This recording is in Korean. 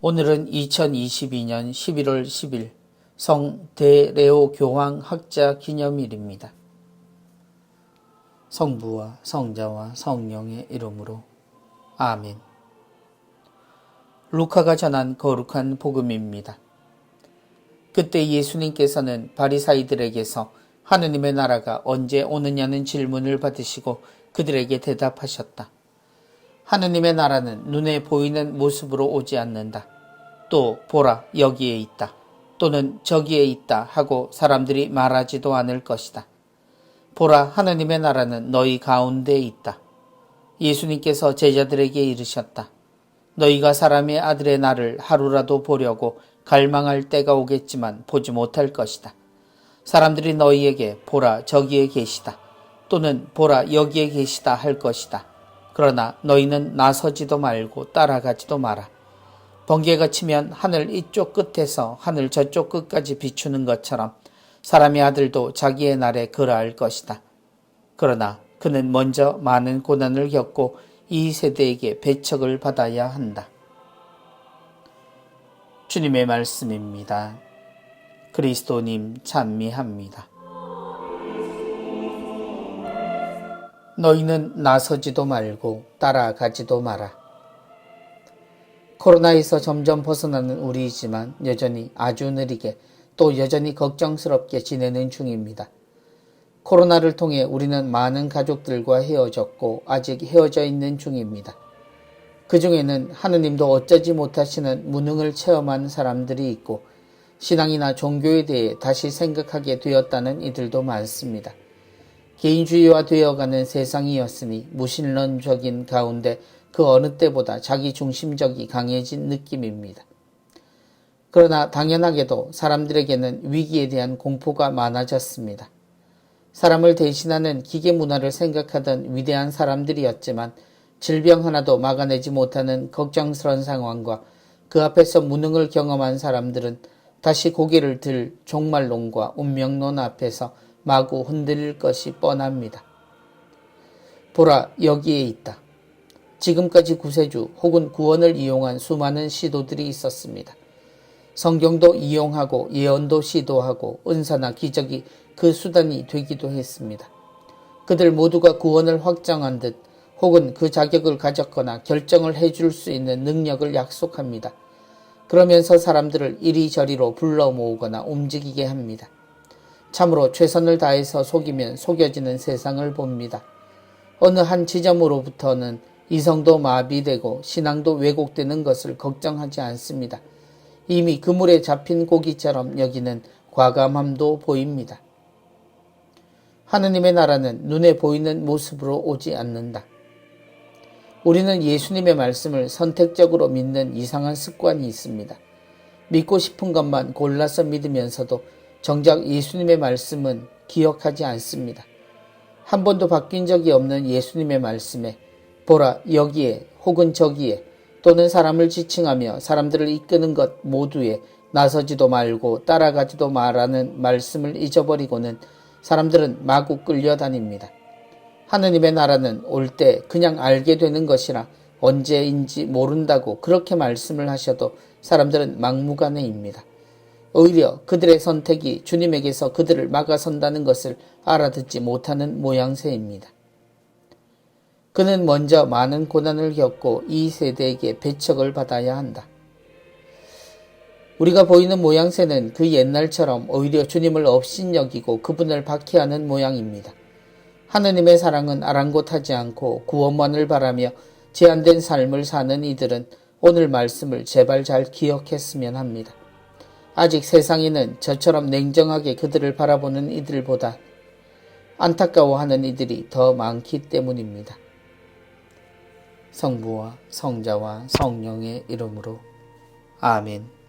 오늘은 2022년 11월 10일 성 대레오 교황 학자 기념일입니다. 성부와 성자와 성령의 이름으로 아멘. 루카가 전한 거룩한 복음입니다. 그때 예수님께서는 바리사이들에게서 하느님의 나라가 언제 오느냐는 질문을 받으시고 그들에게 대답하셨다. 하느님의 나라는 눈에 보이는 모습으로 오지 않는다. 또 보라 여기에 있다. 또는 저기에 있다 하고 사람들이 말하지도 않을 것이다. 보라 하느님의 나라는 너희 가운데에 있다. 예수님께서 제자들에게 이르셨다. 너희가 사람의 아들의 날을 하루라도 보려고 갈망할 때가 오겠지만 보지 못할 것이다. 사람들이 너희에게 보라 저기에 계시다. 또는 보라 여기에 계시다 할 것이다. 그러나 너희는 나서지도 말고 따라가지도 마라. 번개가 치면 하늘 이쪽 끝에서 하늘 저쪽 끝까지 비추는 것처럼 사람의 아들도 자기의 날에 그러할 것이다. 그러나 그는 먼저 많은 고난을 겪고 이 세대에게 배척을 받아야 한다. 주님의 말씀입니다. 그리스도님 찬미합니다. 너희는 나서지도 말고 따라가지도 마라. 코로나에서 점점 벗어나는 우리이지만 여전히 아주 느리게 또 여전히 걱정스럽게 지내는 중입니다. 코로나를 통해 우리는 많은 가족들과 헤어졌고 아직 헤어져 있는 중입니다. 그 중에는 하느님도 어쩌지 못하시는 무능을 체험한 사람들이 있고 신앙이나 종교에 대해 다시 생각하게 되었다는 이들도 많습니다. 개인주의화 되어가는 세상이었으니 무신론적인 가운데 그 어느 때보다 자기중심적이 강해진 느낌입니다. 그러나 당연하게도 사람들에게는 위기에 대한 공포가 많아졌습니다. 사람을 대신하는 기계 문화를 생각하던 위대한 사람들이었지만 질병 하나도 막아내지 못하는 걱정스러운 상황과 그 앞에서 무능을 경험한 사람들은 다시 고개를 들 종말론과 운명론 앞에서 마구 흔들릴 것이 뻔합니다. 보라 여기에 있다. 지금까지 구세주 혹은 구원을 이용한 수많은 시도들이 있었습니다. 성경도 이용하고 예언도 시도하고 은사나 기적이 그 수단이 되기도 했습니다. 그들 모두가 구원을 확정한 듯 혹은 그 자격을 가졌거나 결정을 해줄 수 있는 능력을 약속합니다. 그러면서 사람들을 이리저리로 불러 모으거나 움직이게 합니다. 참으로 최선을 다해서 속이면 속여지는 세상을 봅니다. 어느 한 지점으로부터는 이성도 마비되고 신앙도 왜곡되는 것을 걱정하지 않습니다. 이미 그물에 잡힌 고기처럼 여기는 과감함도 보입니다. 하느님의 나라는 눈에 보이는 모습으로 오지 않는다. 우리는 예수님의 말씀을 선택적으로 믿는 이상한 습관이 있습니다. 믿고 싶은 것만 골라서 믿으면서도 정작 예수님의 말씀은 기억하지 않습니다. 한 번도 바뀐 적이 없는 예수님의 말씀에 보라 여기에 혹은 저기에 또는 사람을 지칭하며 사람들을 이끄는 것 모두에 나서지도 말고 따라가지도 마라는 말씀을 잊어버리고는 사람들은 마구 끌려다닙니다. 하느님의 나라는 올 때 그냥 알게 되는 것이라 언제인지 모른다고 그렇게 말씀을 하셔도 사람들은 막무가내입니다. 오히려 그들의 선택이 주님에게서 그들을 막아선다는 것을 알아듣지 못하는 모양새입니다. 그는 먼저 많은 고난을 겪고 이 세대에게 배척을 받아야 한다. 우리가 보이는 모양새는 그 옛날처럼 오히려 주님을 업신여기고 그분을 박해하는 모양입니다. 하느님의 사랑은 아랑곳하지 않고 구원만을 바라며 제한된 삶을 사는 이들은 오늘 말씀을 제발 잘 기억했으면 합니다. 아직 세상에는 저처럼 냉정하게 그들을 바라보는 이들보다 안타까워하는 이들이 더 많기 때문입니다. 성부와 성자와 성령의 이름으로 아멘.